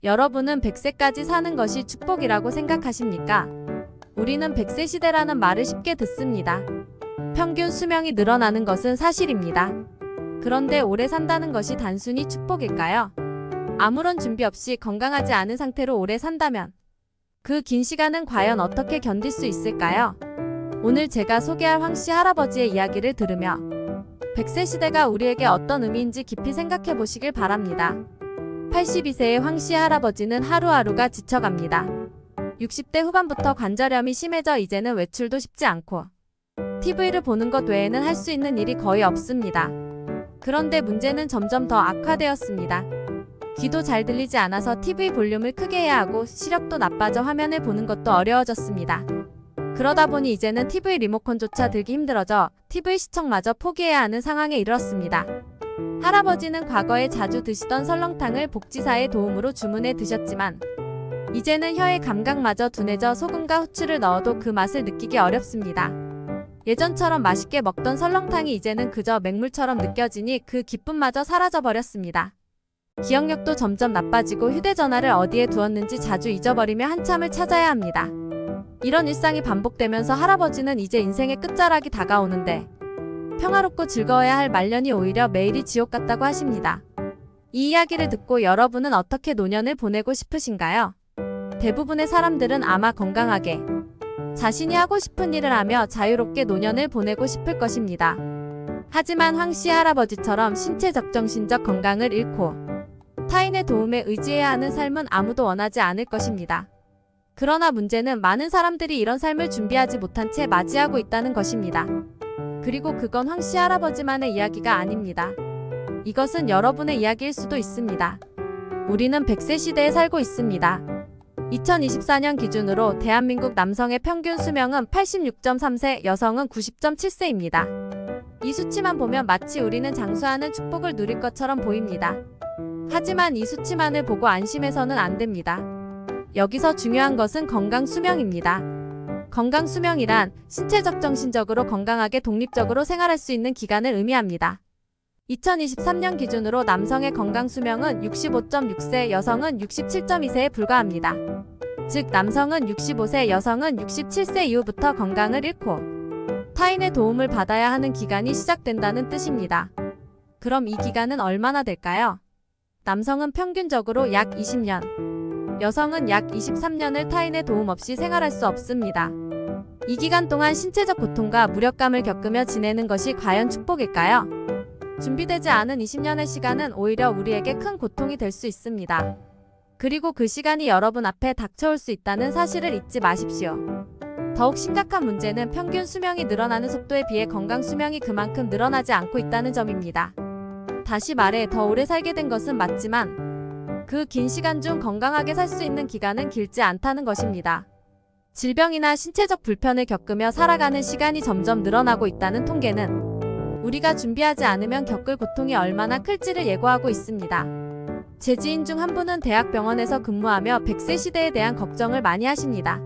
여러분은 100세까지 사는 것이 축복이라고 생각하십니까? 우리는 100세 시대라는 말을 쉽게 듣습니다. 평균 수명이 늘어나는 것은 사실입니다. 그런데 오래 산다는 것이 단순히 축복일까요? 아무런 준비 없이 건강하지 않은 상태로 오래 산다면 그 긴 시간은 과연 어떻게 견딜 수 있을까요? 오늘 제가 소개할 황씨 할아버지의 이야기를 들으며 100세 시대가 우리에게 어떤 의미인지 깊이 생각해 보시길 바랍니다. 82세의 황씨 할아버지는 하루하루가 지쳐갑니다. 60대 후반부터 관절염이 심해져 이제는 외출도 쉽지 않고 TV를 보는 것 외에는 할 수 있는 일이 거의 없습니다. 그런데 문제는 점점 더 악화되었습니다. 귀도 잘 들리지 않아서 TV 볼륨을 크게 해야 하고 시력도 나빠져 화면을 보는 것도 어려워졌습니다. 그러다 보니 이제는 TV 리모컨조차 들기 힘들어져 TV 시청마저 포기해야 하는 상황에 이르렀습니다. 할아버지는 과거에 자주 드시던 설렁탕을 복지사의 도움으로 주문해 드셨지만 이제는 혀의 감각마저 둔해져 소금과 후추를 넣어도 그 맛을 느끼기 어렵습니다. 예전처럼 맛있게 먹던 설렁탕이 이제는 그저 맹물처럼 느껴지니 그 기쁨마저 사라져버렸습니다. 기억력도 점점 나빠지고 휴대전화를 어디에 두었는지 자주 잊어버리며 한참을 찾아야 합니다. 이런 일상이 반복되면서 할아버지는 이제 인생의 끝자락이 다가오는데 평화롭고 즐거워야 할 말년이 오히려 매일이 지옥 같다고 하십니다. 이 이야기를 듣고 여러분은 어떻게 노년을 보내고 싶으신가요? 대부분의 사람들은 아마 건강하게 자신이 하고 싶은 일을 하며 자유롭게 노년을 보내고 싶을 것입니다. 하지만 황씨 할아버지처럼 신체적 정신적 건강을 잃고 타인의 도움에 의지해야 하는 삶은 아무도 원하지 않을 것입니다. 그러나 문제는 많은 사람들이 이런 삶을 준비하지 못한 채 맞이하고 있다는 것입니다. 그리고 그건 황씨 할아버지만의 이야기가 아닙니다. 이것은 여러분의 이야기일 수도 있습니다. 우리는 100세 시대에 살고 있습니다. 2024년 기준으로 대한민국 남성의 평균 수명은 86.3세, 여성은 90.7세입니다. 이 수치만 보면 마치 우리는 장수하는 축복을 누릴 것처럼 보입니다. 하지만 이 수치만을 보고 안심해서는 안 됩니다. 여기서 중요한 것은 건강 수명입니다. 건강 수명이란 신체적 정신적으로 건강하게 독립적으로 생활할 수 있는 기간을 의미합니다. 2023년 기준으로 남성의 건강 수명은 65.6세, 여성은 67.2세에 불과합니다. 즉 남성은 65세, 여성은 67세 이후부터 건강을 잃고 타인의 도움을 받아야 하는 기간이 시작된다는 뜻입니다. 그럼 이 기간은 얼마나 될까요? 남성은 평균적으로 약 20년, 여성은 약 23년을 타인의 도움 없이 생활할 수 없습니다. 이 기간 동안 신체적 고통과 무력감을 겪으며 지내는 것이 과연 축복일까요? 준비되지 않은 20년의 시간은 오히려 우리에게 큰 고통이 될 수 있습니다. 그리고 그 시간이 여러분 앞에 닥쳐올 수 있다는 사실을 잊지 마십시오. 더욱 심각한 문제는 평균 수명이 늘어나는 속도에 비해 건강 수명이 그만큼 늘어나지 않고 있다는 점입니다. 다시 말해 더 오래 살게 된 것은 맞지만 그 긴 시간 중 건강하게 살 수 있는 기간은 길지 않다는 것입니다. 질병이나 신체적 불편을 겪으며 살아가는 시간이 점점 늘어나고 있다는 통계는 우리가 준비하지 않으면 겪을 고통이 얼마나 클지를 예고하고 있습니다. 제 지인 중 한 분은 대학병원에서 근무하며 100세 시대에 대한 걱정을 많이 하십니다.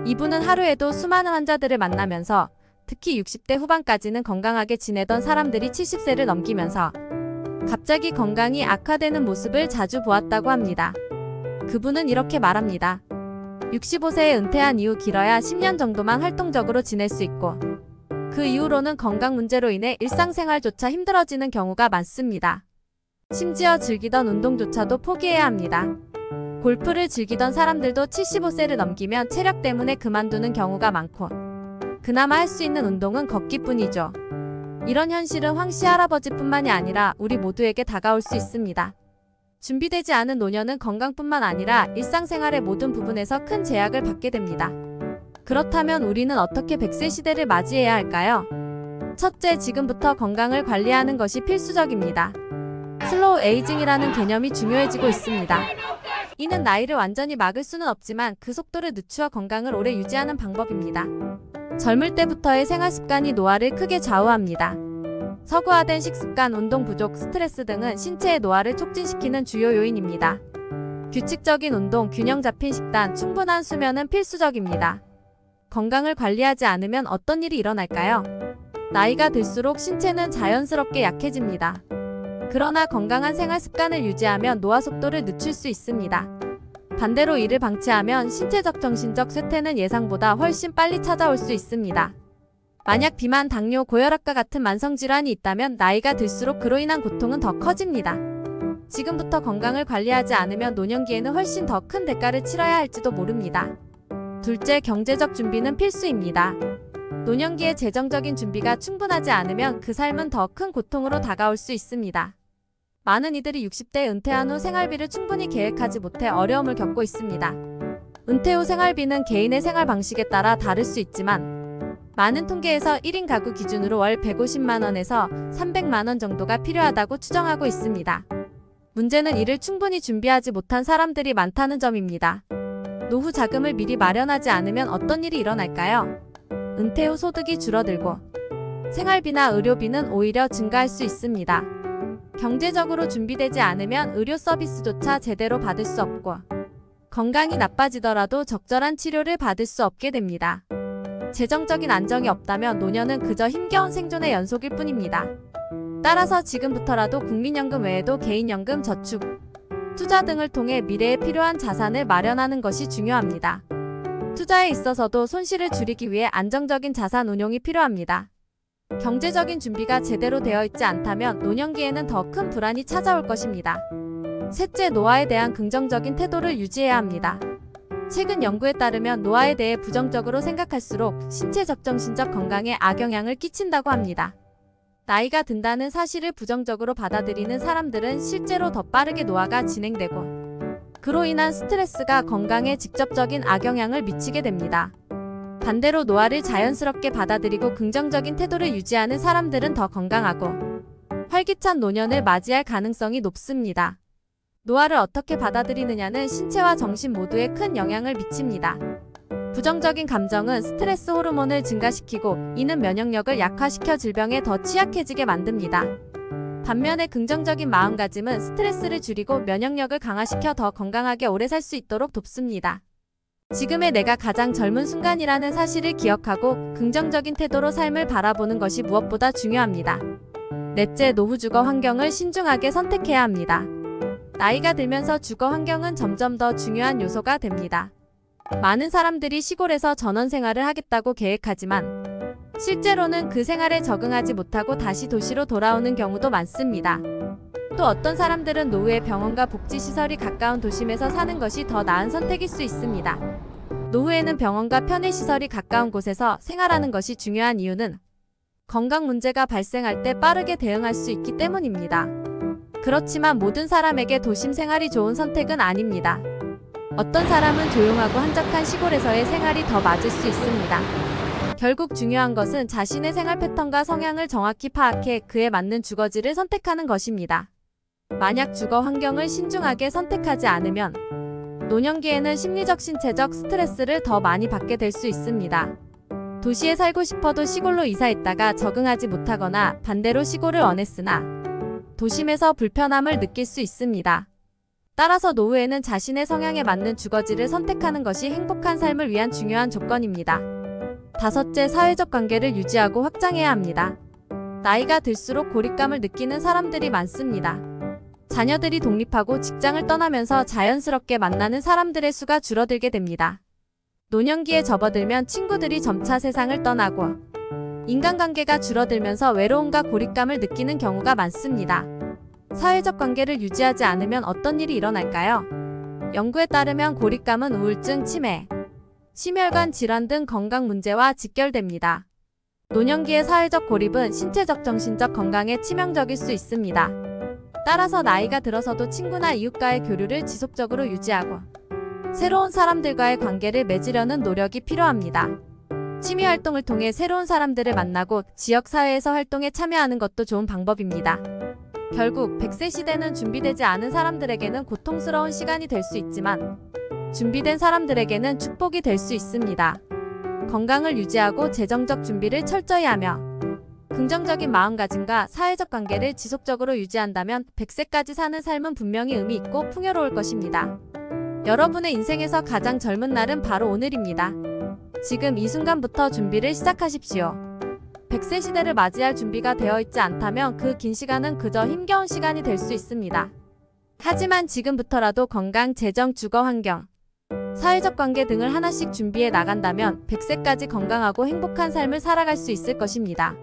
이분은 하루에도 수많은 환자들을 만나면서 특히 60대 후반까지는 건강하게 지내던 사람들이 70세를 넘기면서 갑자기 건강이 악화되는 모습을 자주 보았다고 합니다. 그분은 이렇게 말합니다. 65세에 은퇴한 이후 길어야 10년 정도만 활동적으로 지낼 수 있고 그 이후로는 건강 문제로 인해 일상생활조차 힘들어지는 경우가 많습니다. 심지어 즐기던 운동조차도 포기해야 합니다. 골프를 즐기던 사람들도 75세를 넘기면 체력 때문에 그만두는 경우가 많고 그나마 할 수 있는 운동은 걷기뿐이죠. 이런 현실은 황씨 할아버지뿐만이 아니라 우리 모두에게 다가올 수 있습니다. 준비되지 않은 노년은 건강뿐만 아니라 일상생활의 모든 부분에서 큰 제약을 받게 됩니다. 그렇다면 우리는 어떻게 100세 시대를 맞이해야 할까요? 첫째, 지금부터 건강을 관리하는 것이 필수적입니다. 슬로우 에이징이라는 개념이 중요해지고 있습니다. 이는 나이를 완전히 막을 수는 없지만 그 속도를 늦추어 건강을 오래 유지하는 방법입니다. 젊을 때부터의 생활 습관이 노화를 크게 좌우합니다. 서구화된 식습관, 운동 부족, 스트레스 등은 신체의 노화를 촉진시키는 주요 요인입니다. 규칙적인 운동, 균형 잡힌 식단, 충분한 수면은 필수적입니다. 건강을 관리하지 않으면 어떤 일이 일어날까요? 나이가 들수록 신체는 자연스럽게 약해집니다. 그러나 건강한 생활 습관을 유지하면 노화 속도를 늦출 수 있습니다. 반대로 이를 방치하면 신체적 정신적 쇠퇴는 예상보다 훨씬 빨리 찾아올 수 있습니다. 만약 비만, 당뇨, 고혈압과 같은 만성질환이 있다면 나이가 들수록 그로 인한 고통은 더 커집니다. 지금부터 건강을 관리하지 않으면 노년기에는 훨씬 더 큰 대가를 치러야 할지도 모릅니다. 둘째, 경제적 준비는 필수입니다. 노년기에 재정적인 준비가 충분하지 않으면 그 삶은 더 큰 고통으로 다가올 수 있습니다. 많은 이들이 60대에 은퇴한 후 생활비를 충분히 계획하지 못해 어려움을 겪고 있습니다. 은퇴 후 생활비는 개인의 생활 방식에 따라 다를 수 있지만 많은 통계에서 1인 가구 기준으로 월 150만원에서 300만원 정도가 필요하다고 추정하고 있습니다. 문제는 이를 충분히 준비하지 못한 사람들이 많다는 점입니다. 노후 자금을 미리 마련하지 않으면 어떤 일이 일어날까요? 은퇴 후 소득이 줄어들고 생활비나 의료비는 오히려 증가할 수 있습니다. 경제적으로 준비되지 않으면 의료 서비스조차 제대로 받을 수 없고 건강이 나빠지더라도 적절한 치료를 받을 수 없게 됩니다. 재정적인 안정이 없다면 노년은 그저 힘겨운 생존의 연속일 뿐입니다. 따라서 지금부터라도 국민연금 외에도 개인연금, 저축, 투자 등을 통해 미래에 필요한 자산을 마련하는 것이 중요합니다. 투자에 있어서도 손실을 줄이기 위해 안정적인 자산 운용이 필요합니다. 경제적인 준비가 제대로 되어 있지 않다면 노년기에는 더 큰 불안이 찾아올 것입니다. 셋째, 노화에 대한 긍정적인 태도를 유지해야 합니다. 최근 연구에 따르면 노화에 대해 부정적으로 생각할수록 신체적 정신적 건강에 악영향을 끼친다고 합니다. 나이가 든다는 사실을 부정적으로 받아들이는 사람들은 실제로 더 빠르게 노화가 진행되고 그로 인한 스트레스가 건강에 직접적인 악영향을 미치게 됩니다. 반대로 노화를 자연스럽게 받아들이고 긍정적인 태도를 유지하는 사람들은 더 건강하고 활기찬 노년을 맞이할 가능성이 높습니다. 노화를 어떻게 받아들이느냐는 신체와 정신 모두에 큰 영향을 미칩니다. 부정적인 감정은 스트레스 호르몬을 증가시키고 이는 면역력을 약화시켜 질병에 더 취약해지게 만듭니다. 반면에 긍정적인 마음가짐은 스트레스를 줄이고 면역력을 강화시켜 더 건강하게 오래 살 수 있도록 돕습니다. 지금의 내가 가장 젊은 순간이라는 사실을 기억하고 긍정적인 태도로 삶을 바라보는 것이 무엇보다 중요합니다. 넷째, 노후 주거 환경을 신중하게 선택해야 합니다. 나이가 들면서 주거 환경은 점점 더 중요한 요소가 됩니다. 많은 사람들이 시골에서 전원 생활을 하겠다고 계획하지만 실제로는 그 생활에 적응하지 못하고 다시 도시로 돌아오는 경우도 많습니다. 또 어떤 사람들은 노후에 병원과 복지시설이 가까운 도심에서 사는 것이 더 나은 선택일 수 있습니다. 노후에는 병원과 편의시설이 가까운 곳에서 생활하는 것이 중요한 이유는 건강 문제가 발생할 때 빠르게 대응할 수 있기 때문입니다. 그렇지만 모든 사람에게 도심 생활이 좋은 선택은 아닙니다. 어떤 사람은 조용하고 한적한 시골에서의 생활이 더 맞을 수 있습니다. 결국 중요한 것은 자신의 생활 패턴과 성향을 정확히 파악해 그에 맞는 주거지를 선택하는 것입니다. 만약 주거 환경을 신중하게 선택하지 않으면 노년기에는 심리적, 신체적 스트레스를 더 많이 받게 될 수 있습니다. 도시에 살고 싶어도 시골로 이사했다가 적응하지 못하거나 반대로 시골을 원했으나 도심에서 불편함을 느낄 수 있습니다. 따라서 노후에는 자신의 성향에 맞는 주거지를 선택하는 것이 행복한 삶을 위한 중요한 조건입니다. 다섯째, 사회적 관계를 유지하고 확장해야 합니다. 나이가 들수록 고립감을 느끼는 사람들이 많습니다. 자녀들이 독립하고 직장을 떠나면서 자연스럽게 만나는 사람들의 수가 줄어들게 됩니다. 노년기에 접어들면 친구들이 점차 세상을 떠나고 인간관계가 줄어들면서 외로움과 고립감을 느끼는 경우가 많습니다. 사회적 관계를 유지하지 않으면 어떤 일이 일어날까요? 연구에 따르면 고립감은 우울증, 치매, 심혈관 질환 등 건강 문제와 직결됩니다. 노년기의 사회적 고립은 신체적, 정신적 건강에 치명적일 수 있습니다. 따라서 나이가 들어서도 친구나 이웃과의 교류를 지속적으로 유지하고 새로운 사람들과의 관계를 맺으려는 노력이 필요합니다. 취미 활동을 통해 새로운 사람들을 만나고 지역사회에서 활동에 참여하는 것도 좋은 방법입니다. 결국 100세 시대는 준비되지 않은 사람들에게는 고통스러운 시간이 될 수 있지만 준비된 사람들에게는 축복이 될 수 있습니다. 건강을 유지하고 재정적 준비를 철저히 하며 긍정적인 마음가짐과 사회적 관계를 지속적으로 유지한다면 100세까지 사는 삶은 분명히 의미 있고 풍요로울 것입니다. 여러분의 인생에서 가장 젊은 날은 바로 오늘입니다. 지금 이 순간부터 준비를 시작하십시오. 100세 시대를 맞이할 준비가 되어 있지 않다면 그 긴 시간은 그저 힘겨운 시간이 될 수 있습니다. 하지만 지금부터라도 건강, 재정, 주거 환경, 사회적 관계 등을 하나씩 준비해 나간다면 100세까지 건강하고 행복한 삶을 살아갈 수 있을 것입니다.